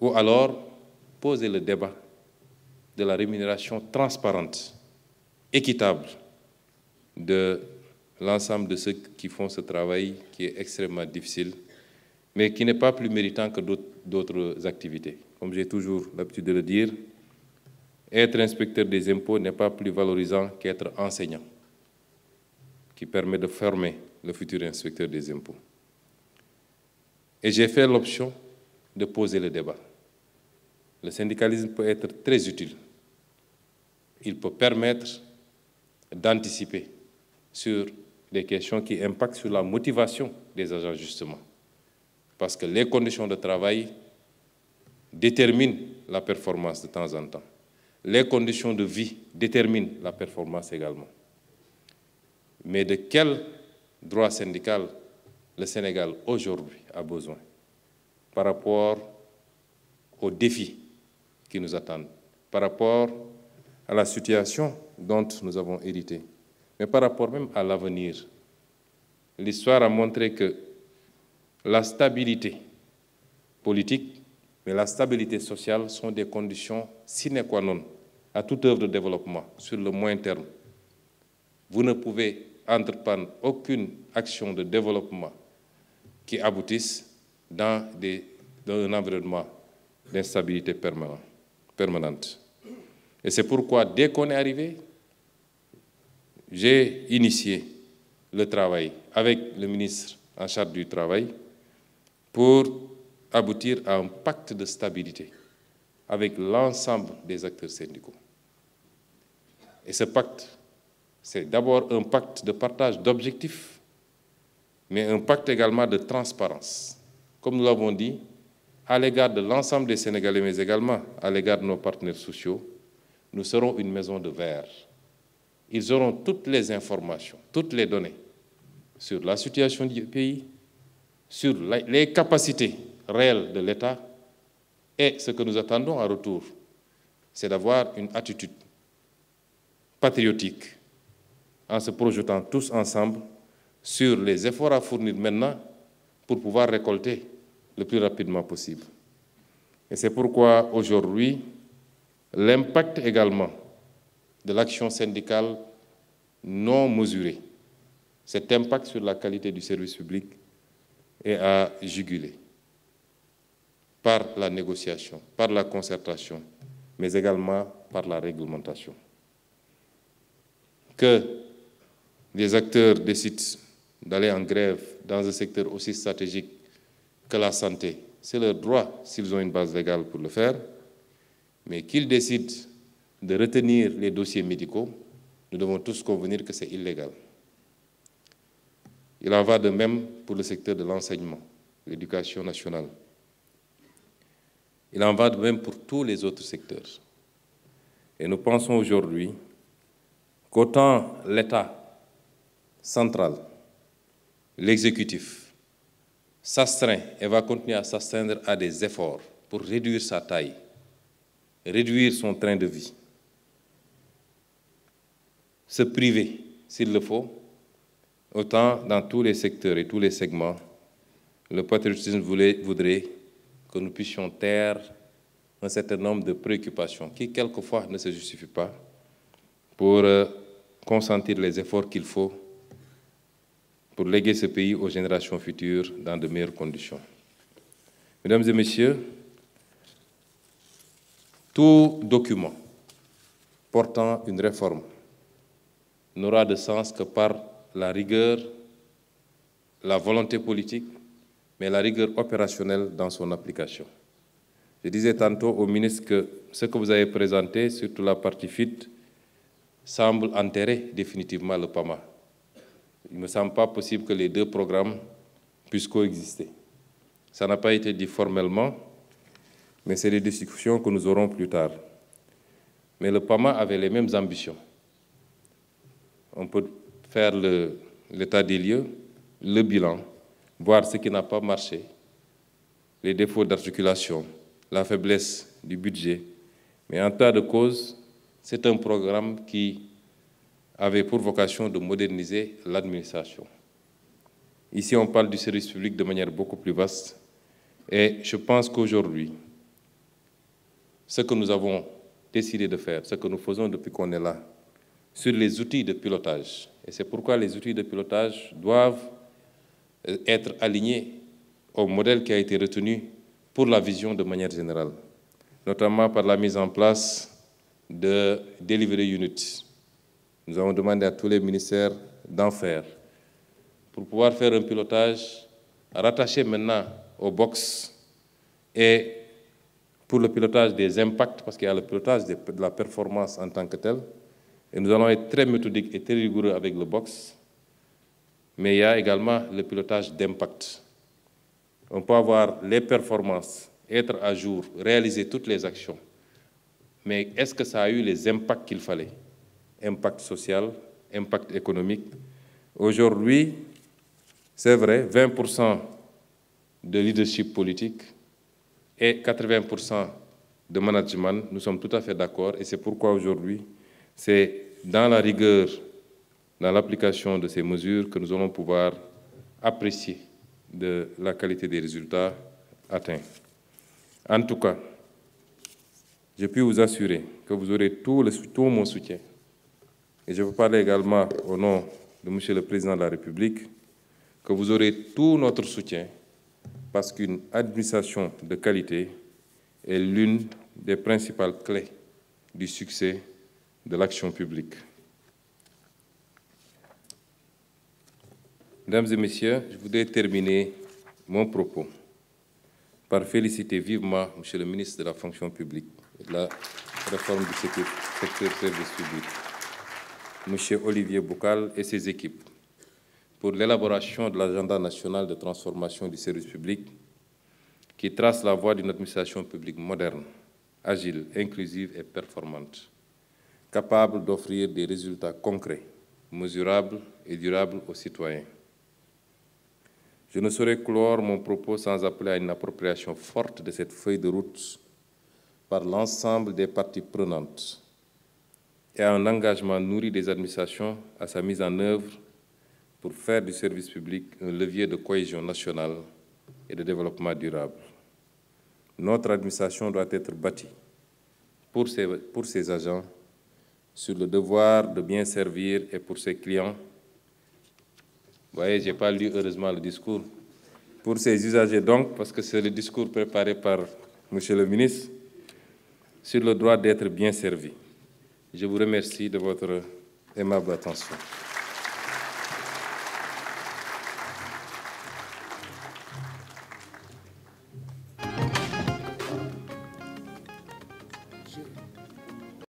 ou alors poser le débat de la rémunération transparente, équitable de l'ensemble de ceux qui font ce travail qui est extrêmement difficile, mais qui n'est pas plus méritant que d'autres activités. Comme j'ai toujours l'habitude de le dire, être inspecteur des impôts n'est pas plus valorisant qu'être enseignant, qui permet de former le futur inspecteur des impôts. Et j'ai fait l'option de poser le débat. Le syndicalisme peut être très utile. Il peut permettre d'anticiper sur des questions qui impactent sur la motivation des agents, justement. Parce que les conditions de travail déterminent la performance de temps en temps. Les conditions de vie déterminent la performance également. Mais de quel droit syndical le Sénégal aujourd'hui a besoin par rapport aux défis qui nous attendent, par rapport à la situation dont nous avons hérité, mais par rapport même à l'avenir. L'histoire a montré que la stabilité politique, mais la stabilité sociale sont des conditions sine qua non à toute œuvre de développement sur le moyen terme. Vous ne pouvez entreprendre aucune action de développement qui aboutisse dans un environnement d'instabilité permanente. Et c'est pourquoi, dès qu'on est arrivé, j'ai initié le travail avec le ministre en charge du Travail pour aboutir à un pacte de stabilité avec l'ensemble des acteurs syndicaux. Et ce pacte, c'est d'abord un pacte de partage d'objectifs, mais un pacte également de transparence. Comme nous l'avons dit, à l'égard de l'ensemble des Sénégalais, mais également à l'égard de nos partenaires sociaux, nous serons une maison de verre. Ils auront toutes les informations, toutes les données sur la situation du pays, sur les capacités réelles de l'État, et ce que nous attendons en retour, c'est d'avoir une attitude patriotique en se projetant tous ensemble sur les efforts à fournir maintenant pour pouvoir récolter le plus rapidement possible. Et c'est pourquoi aujourd'hui, l'impact également de l'action syndicale non mesurée, cet impact sur la qualité du service public est à juguler par la négociation, par la concertation, mais également par la réglementation. Que les acteurs décident d'aller en grève dans un secteur aussi stratégique que la santé, c'est leur droit s'ils ont une base légale pour le faire, mais qu'ils décident de retenir les dossiers médicaux, nous devons tous convenir que c'est illégal. Il en va de même pour le secteur de l'enseignement, l'éducation nationale. Il en va de même pour tous les autres secteurs. Et nous pensons aujourd'hui qu'autant l'État central, l'exécutif, s'astreint et va continuer à s'astreindre à des efforts pour réduire sa taille, réduire son train de vie, se priver s'il le faut, autant dans tous les secteurs et tous les segments, le patriotisme voudrait que nous puissions taire un certain nombre de préoccupations qui, quelquefois, ne se justifient pas pour consentir les efforts qu'il faut pour léguer ce pays aux générations futures dans de meilleures conditions. Mesdames et messieurs, tout document portant une réforme n'aura de sens que par la rigueur, la volonté politique, mais la rigueur opérationnelle dans son application. Je disais tantôt au ministre que ce que vous avez présenté, surtout la partie FIT, semble enterrer définitivement le PAMA. Il ne me semble pas possible que les deux programmes puissent coexister. Ça n'a pas été dit formellement, mais c'est des discussions que nous aurons plus tard. Mais le PAMA avait les mêmes ambitions. On peut faire l'état des lieux, le bilan, voir ce qui n'a pas marché, les défauts d'articulation, la faiblesse du budget. Mais en tas de cause, c'est un programme qui avait pour vocation de moderniser l'administration. Ici, on parle du service public de manière beaucoup plus vaste. Et je pense qu'aujourd'hui, ce que nous avons décidé de faire, ce que nous faisons depuis qu'on est là, sur les outils de pilotage. Et c'est pourquoi les outils de pilotage doivent être alignés au modèle qui a été retenu pour la vision de manière générale, notamment par la mise en place de Delivery Units. Nous avons demandé à tous les ministères d'en faire pour pouvoir faire un pilotage rattaché maintenant au box et pour le pilotage des impacts, parce qu'il y a le pilotage de la performance en tant que tel. Et nous allons être très méthodiques et très rigoureux avec le box, mais il y a également le pilotage d'impact. On peut avoir les performances, être à jour, réaliser toutes les actions, mais est-ce que ça a eu les impacts qu'il fallait? Impact social, impact économique. Aujourd'hui, c'est vrai, 20% de leadership politique et 80% de management, nous sommes tout à fait d'accord, et c'est pourquoi aujourd'hui, c'est dans la rigueur, dans l'application de ces mesures que nous allons pouvoir apprécier de la qualité des résultats atteints. En tout cas, je puis vous assurer que vous aurez tout mon soutien. Et je veux parler également au nom de Monsieur le Président de la République, que vous aurez tout notre soutien, parce qu'une administration de qualité est l'une des principales clés du succès de l'action publique. Mesdames et Messieurs, je voudrais terminer mon propos par féliciter vivement Monsieur le ministre de la Fonction publique et de la réforme du secteur service public, Monsieur Olivier Boucal et ses équipes, pour l'élaboration de l'agenda national de transformation du service public qui trace la voie d'une administration publique moderne, agile, inclusive et performante, capable d'offrir des résultats concrets, mesurables et durables aux citoyens. Je ne saurais clore mon propos sans appeler à une appropriation forte de cette feuille de route par l'ensemble des parties prenantes et à un engagement nourri des administrations à sa mise en œuvre pour faire du service public un levier de cohésion nationale et de développement durable. Notre administration doit être bâtie pour ses agents sur le devoir de bien servir et pour ses clients. Vous voyez, je n'ai pas lu heureusement le discours. Pour ses usagers donc, parce que c'est le discours préparé par Monsieur le ministre, sur le droit d'être bien servi. Je vous remercie de votre aimable attention.